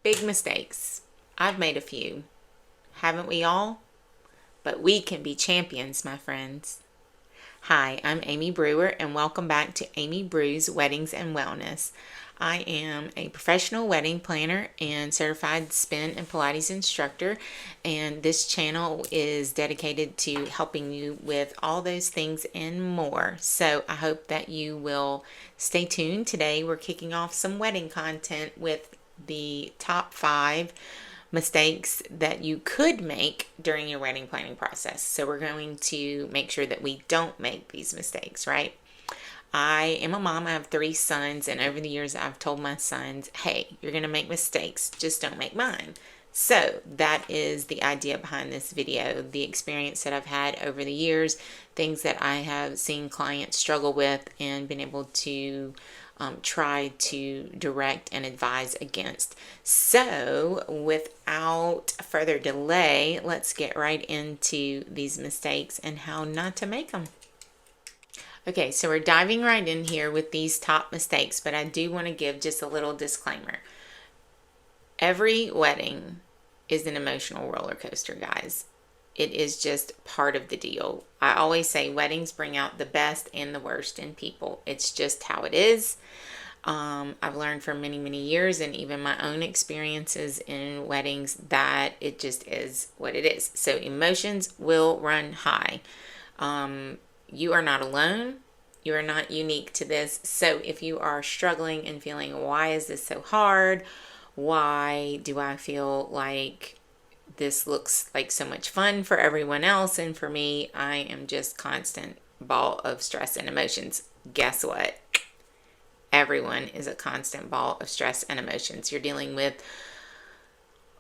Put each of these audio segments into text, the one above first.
Big mistakes. I've made a few. Haven't we all? But we can be champions, my friends. Hi, I'm Amy Brewer, and welcome back to Amy Brew's Weddings and Wellness. I am a professional wedding planner and certified spin and Pilates instructor, and this channel is dedicated to helping you with all those things and more. So I hope that you will stay tuned. Today we're kicking off some wedding content with the top 5 mistakes that you could make during your wedding planning process. So we're going to make sure that we don't make these mistakes, right? I am a mom. I have 3 sons, and over the years I've told my sons, hey, you're going to make mistakes, just don't make mine. So that is the idea behind this video, the experience that I've had over the years, things that I have seen clients struggle with and been able to try to direct and advise against. So without further delay, let's get right into these mistakes and how not to make them. Okay, so we're diving right in here with these top mistakes, but I do want to give just a little disclaimer. Every wedding is an emotional roller coaster, guys. It is just part of the deal. I always say weddings bring out the best and the worst in people. It's just how it is. I've learned from many, many years and even my own experiences in weddings that it just is what it is. So emotions will run high. You are not alone. You are not unique to this. So if you are struggling and feeling, why is this so hard? Why do I feel like this looks like so much fun for everyone else, and for me, I am just constant ball of stress and emotions? Guess what? Everyone is a constant ball of stress and emotions. You're dealing with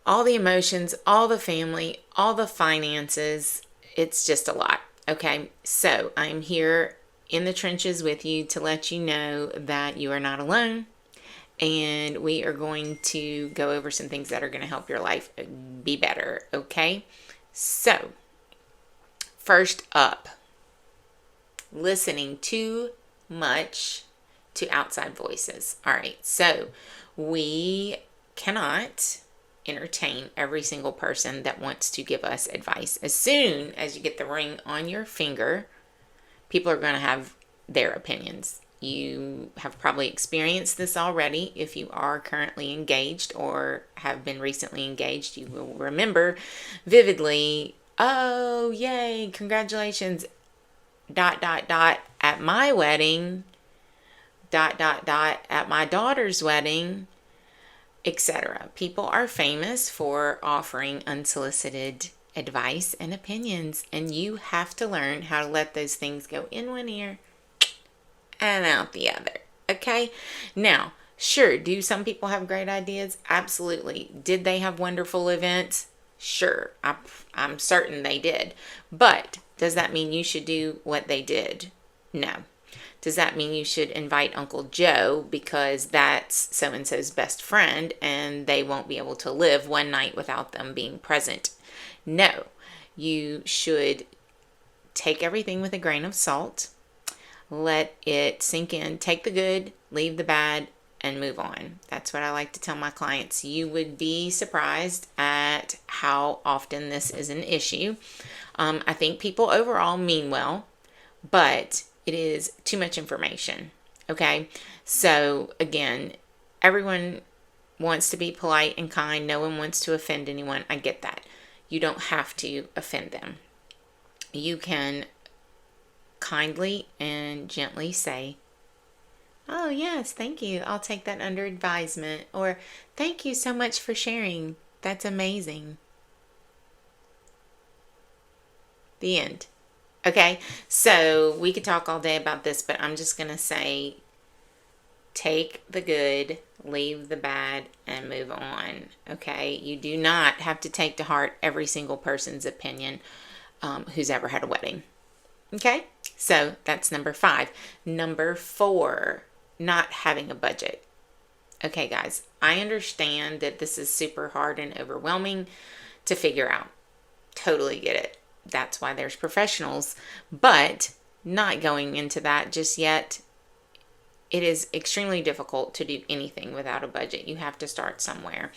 all the emotions, all the family, all the finances. It's just a lot. Okay, so I'm here in the trenches with you to let you know that you are not alone. And we are going to go over some things that are going to help your life be better, okay? So, first up, listening too much to outside voices. All right, so we cannot entertain every single person that wants to give us advice. As soon as you get the ring on your finger, people are going to have their opinions. You have probably experienced this already. If you are currently engaged or have been recently engaged, you will remember vividly, oh, yay, congratulations, ... at my wedding, ... at my daughter's wedding, etc. People are famous for offering unsolicited advice and opinions, and you have to learn how to let those things go in one ear and out the other. Okay? Now, sure, do some people have great ideas? Absolutely. Did they have wonderful events? Sure. I'm certain they did. But does that mean you should do what they did? No. Does that mean you should invite Uncle Joe because that's so-and-so's best friend and they won't be able to live one night without them being present? No. You should take everything with a grain of salt. Let it sink in. Take the good, leave the bad, and move on. That's what I like to tell my clients. You would be surprised at how often this is an issue. I think people overall mean well, but it is too much information. Okay? So, again, everyone wants to be polite and kind. No one wants to offend anyone. I get that. You don't have to offend them. You can kindly and gently say, oh, yes, thank you. I'll take that under advisement. Or, thank you so much for sharing. That's amazing. The end. Okay, so we could talk all day about this, but I'm just going to say, take the good, leave the bad, and move on. Okay, you do not have to take to heart every single person's opinion who's ever had a wedding. Okay, so that's number 5. Number 4, not having a budget. Okay, guys, I understand that this is super hard and overwhelming to figure out. Totally get it. That's why there's professionals, but not going into that just yet. it is extremely difficult to do anything without a budget. You have to start somewhere.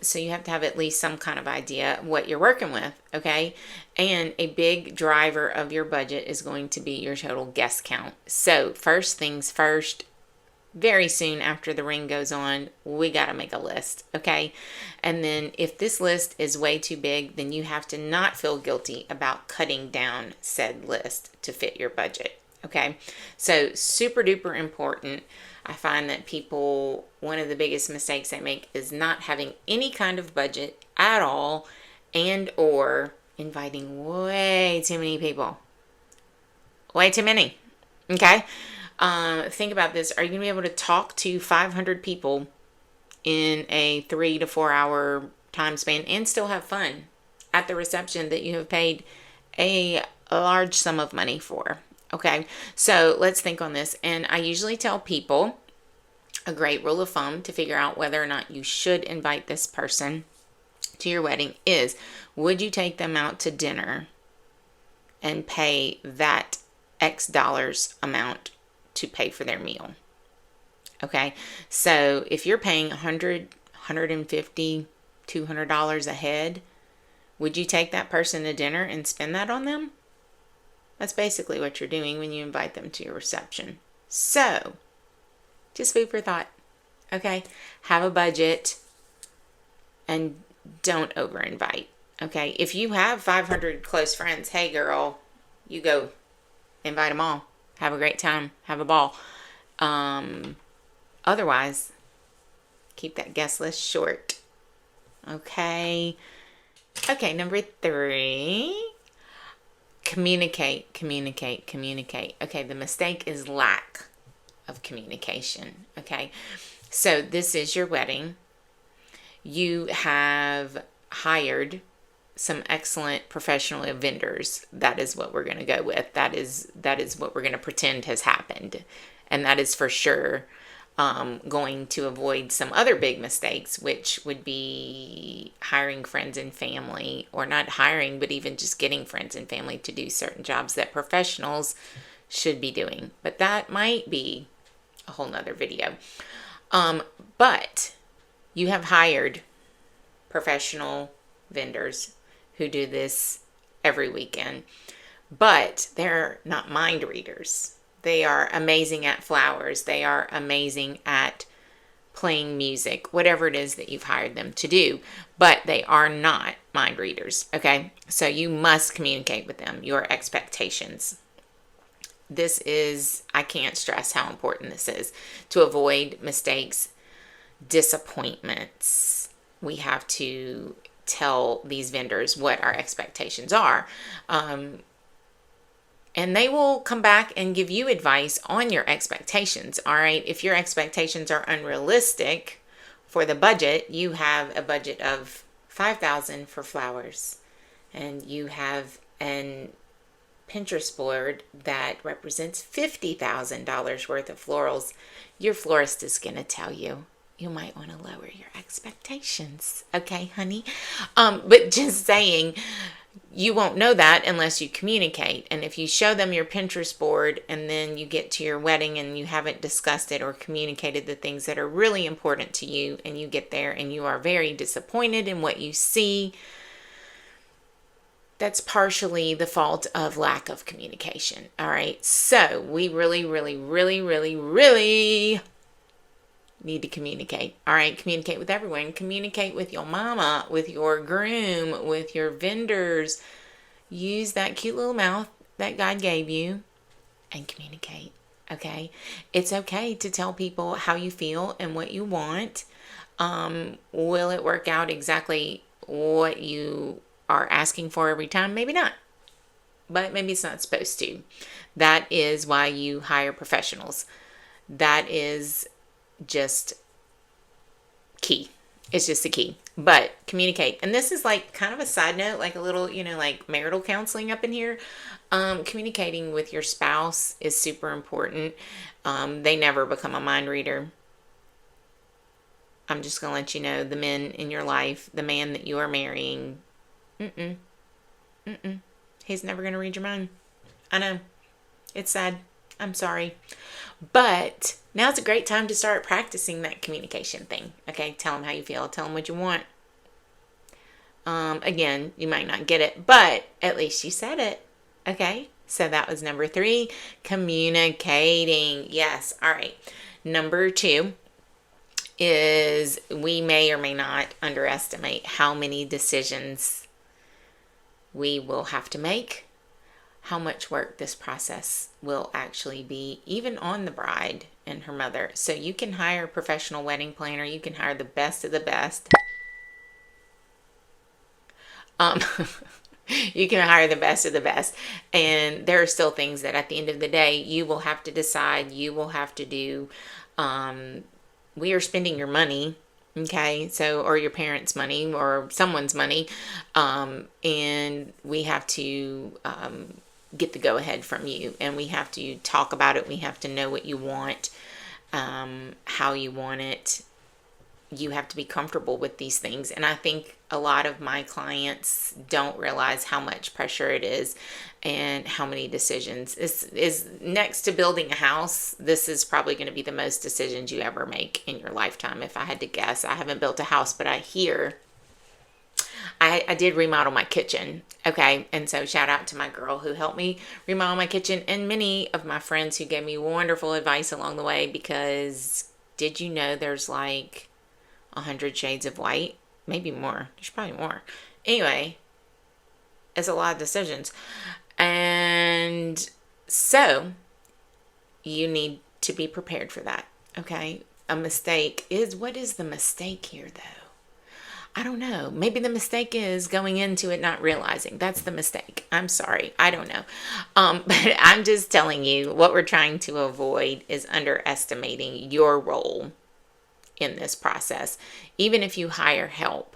So you have to have at least some kind of idea what you're working with, okay? And a big driver of your budget is going to be your total guest count. So first things first, very soon after the ring goes on, we got to make a list, okay? And then if this list is way too big, then you have to not feel guilty about cutting down said list to fit your budget, okay? So super duper important. I find that people, one of the biggest mistakes they make is not having any kind of budget at all, and or inviting way too many people. Way too many, okay? Think about this. Are you going to be able to talk to 500 people in a 3 to 4 hour time span and still have fun at the reception that you have paid a large sum of money for? Okay, so let's think on this. And I usually tell people a great rule of thumb to figure out whether or not you should invite this person to your wedding is, would you take them out to dinner and pay that X dollars amount to pay for their meal? Okay, so if you're paying $100, $150, $200 a head, would you take that person to dinner and spend that on them? That's basically what you're doing when you invite them to your reception. So, just food for thought, okay? Have a budget and don't over-invite, okay? If you have 500 close friends, hey girl, you go invite them all. Have a great time. Have a ball. Otherwise, keep that guest list short. Okay. Okay, number 3. Communicate, communicate, communicate. Okay, the mistake is lack of communication. Okay, so this is your wedding. You have hired some excellent professional vendors. That is what we're going to go with. That is what we're going to pretend has happened. And that is for sure going to avoid some other big mistakes, which would be hiring friends and family, or not hiring, but even just getting friends and family to do certain jobs that professionals should be doing. But that might be a whole nother video. But you have hired professional vendors who do this every weekend, but they're not mind readers. They are amazing at flowers. They are amazing at playing music, whatever it is that you've hired them to do, but they are not mind readers, okay? So you must communicate with them your expectations. This is, I can't stress how important this is to avoid mistakes, disappointments. We have to tell these vendors what our expectations are. And they will come back and give you advice on your expectations, all right? If your expectations are unrealistic for the budget, you have a budget of $5,000 for flowers, and you have an Pinterest board that represents $50,000 worth of florals. Your florist is going to tell you, you might want to lower your expectations. Okay, honey? But just saying, you won't know that unless you communicate. And if you show them your Pinterest board and then you get to your wedding and you haven't discussed it or communicated the things that are really important to you, and you get there and you are very disappointed in what you see, that's partially the fault of lack of communication. All right. So we really need to communicate. All right. Communicate with everyone. Communicate with your mama, with your groom, with your vendors. Use that cute little mouth that God gave you and communicate. Okay. It's okay to tell people how you feel and what you want. Will it work out exactly what you are asking for every time? Maybe not, but maybe it's not supposed to. That is why you hire professionals. That is just key. It's just the key. But communicate. And this is like kind of a side note, like a little, like marital counseling up in here. Communicating with your spouse is super important. They never become a mind reader. I'm just going to let you know, the men in your life, the man that you are marrying, he's never going to read your mind. I know. It's sad. I'm sorry. But now's a great time to start practicing that communication thing. Okay, tell them how you feel, tell them what you want. Again, you might not get it, but at least you said it. Okay, so that was number 3, communicating. Yes, all right. Number 2 is we may or may not underestimate how many decisions we will have to make, how much work this process will actually be, even on the bride and her mother. So you can hire a professional wedding planner, you can hire the best of the best. You can hire the best of the best. And there are still things that at the end of the day, you will have to decide, you will have to do. We are spending your money, okay? So, or your parents' money or someone's money. And we have to get the go ahead from you. And we have to talk about it. We have to know what you want, how you want it. You have to be comfortable with these things. And I think a lot of my clients don't realize how much pressure it is and how many decisions. This is next to building a house. This is probably going to be the most decisions you ever make in your lifetime, if I had to guess. I haven't built a house, but I did remodel my kitchen. Okay. And so shout out to my girl who helped me remodel my kitchen and many of my friends who gave me wonderful advice along the way, because did you know there's like 100 shades of white? Maybe more. There's probably more. Anyway, it's a lot of decisions. And so you need to be prepared for that. Okay. A mistake is, what is the mistake here though? I don't know. Maybe the mistake is going into it not realizing. That's the mistake. I'm sorry. I don't know. But I'm just telling you, what we're trying to avoid is underestimating your role in this process. Even if you hire help,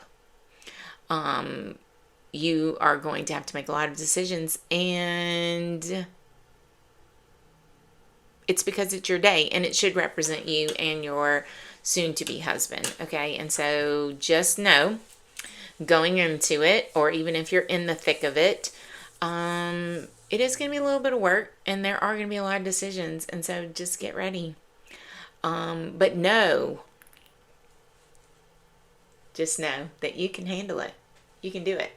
you are going to have to make a lot of decisions, and it's because it's your day and it should represent you and your soon-to-be husband. Okay. And so just know, going into it, or even if you're in the thick of it, it is going to be a little bit of work, and there are going to be a lot of decisions. And so just get ready. But no, just know that you can handle it. You can do it.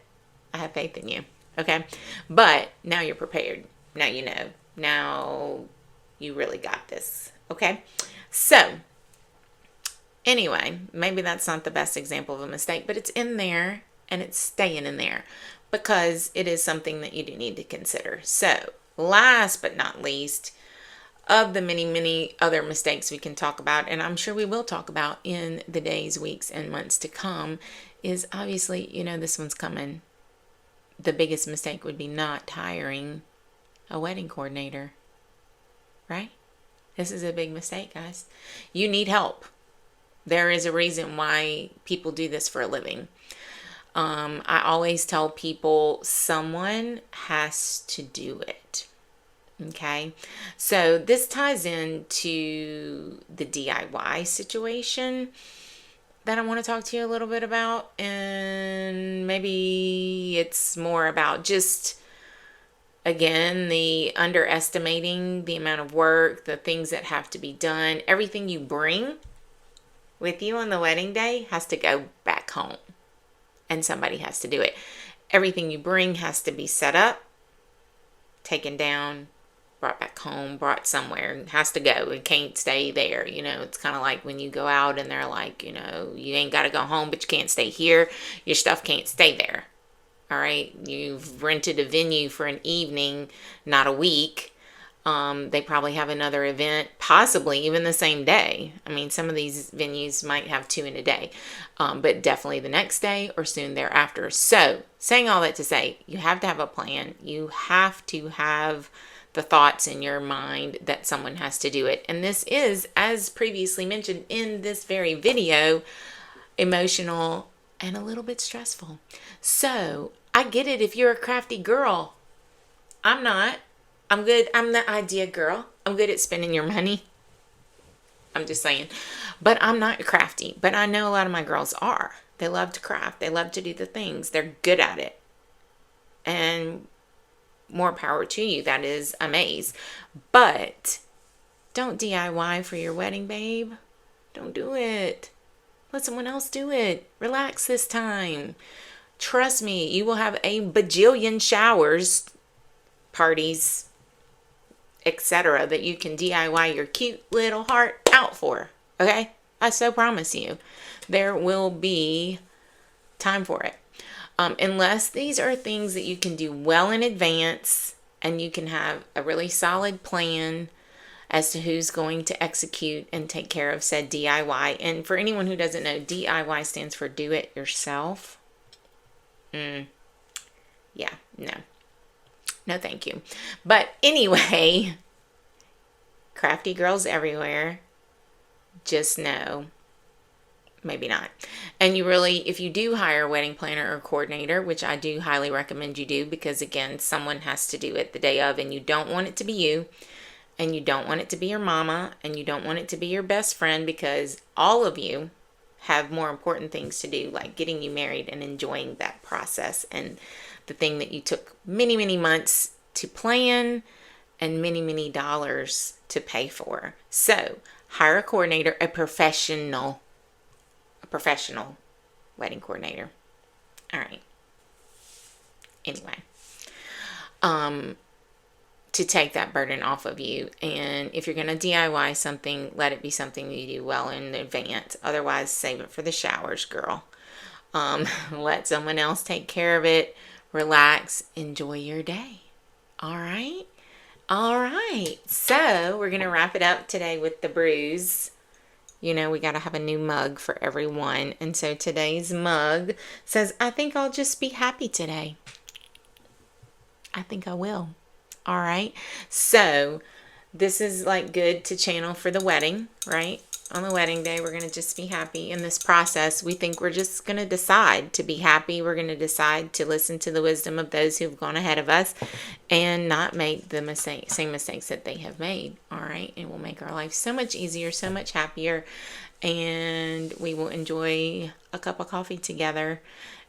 I have faith in you. Okay. But now you're prepared. Now you know. Now you really got this. Okay. So anyway, maybe that's not the best example of a mistake, but it's in there and it's staying in there because it is something that you do need to consider. So last but not least, of the many, many other mistakes we can talk about, and I'm sure we will talk about in the days, weeks, and months to come, is obviously, this one's coming. The biggest mistake would be not hiring a wedding coordinator, right? This is a big mistake, guys. You need help. There is a reason why people do this for a living. I always tell people someone has to do it. Okay, so this ties into the DIY situation that I want to talk to you a little bit about, and maybe it's more about just, again, the underestimating the amount of work, the things that have to be done. Everything you bring with you on the wedding day has to go back home, and somebody has to do it. Everything you bring has to be set up, taken down, brought back home, brought somewhere. It has to go. It can't stay there. It's kind of like when you go out and they're like, you ain't got to go home, but you can't stay here. Your stuff can't stay there. All right. You've rented a venue for an evening, not a week. They probably have another event, possibly even the same day. I mean, some of these venues might have 2 in a day, but definitely the next day or soon thereafter. So saying all that to say, you have to have a plan. You have to have the thoughts in your mind that someone has to do it. And this is, as previously mentioned in this very video, emotional and a little bit stressful. So I get it if you're a crafty girl. I'm not. I'm good. I'm the idea girl. I'm good at spending your money. I'm just saying. But I'm not crafty. But I know a lot of my girls are. They love to craft. They love to do the things. They're good at it. And more power to you. That is amazing. But don't DIY for your wedding, babe. Don't do it. Let someone else do it. Relax this time. Trust me, you will have a bajillion showers, parties, etc. that you can DIY your cute little heart out for. Okay? I so promise you. There will be time for it. Unless these are things that you can do well in advance and you can have a really solid plan as to who's going to execute and take care of said DIY. And for anyone who doesn't know, DIY stands for do it yourself. Yeah, no. No, thank you. But anyway, crafty girls everywhere, just know, maybe not. And you really, if you do hire a wedding planner or coordinator, which I do highly recommend you do, because again, someone has to do it the day of, and you don't want it to be you, and you don't want it to be your mama, and you don't want it to be your best friend, because all of you have more important things to do, like getting you married and enjoying that process, and the thing that you took many, many months to plan and many, many dollars to pay for. So hire a coordinator, a professional wedding coordinator. All right. Anyway, to take that burden off of you. And if you're going to DIY something, let it be something you do well in advance. Otherwise, save it for the showers, girl. Let someone else take care of it. Relax. Enjoy your day. All right? All right. So we're going to wrap it up today with the brews. You know, we got to have a new mug for everyone. And so today's mug says, I think I'll just be happy today. I think I will. All right. So this is like good to channel for the wedding, right? On the wedding day, we're going to just be happy. In this process, we think we're just going to decide to be happy. We're going to decide to listen to the wisdom of those who've gone ahead of us and not make the same mistakes that they have made. All right. And we'll make our life so much easier, so much happier. And we will enjoy a cup of coffee together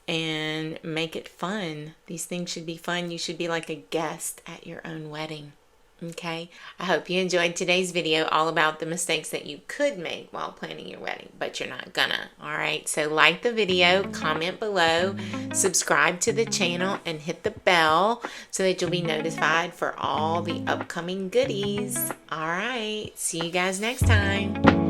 and make it fun. These things should be fun. You should be like a guest at your own wedding. Okay, I hope you enjoyed today's video all about the mistakes that you could make while planning your wedding, but you're not gonna. All right, so like the video, comment below, subscribe to the channel, and hit the bell so that you'll be notified for all the upcoming goodies. All right, see you guys next time.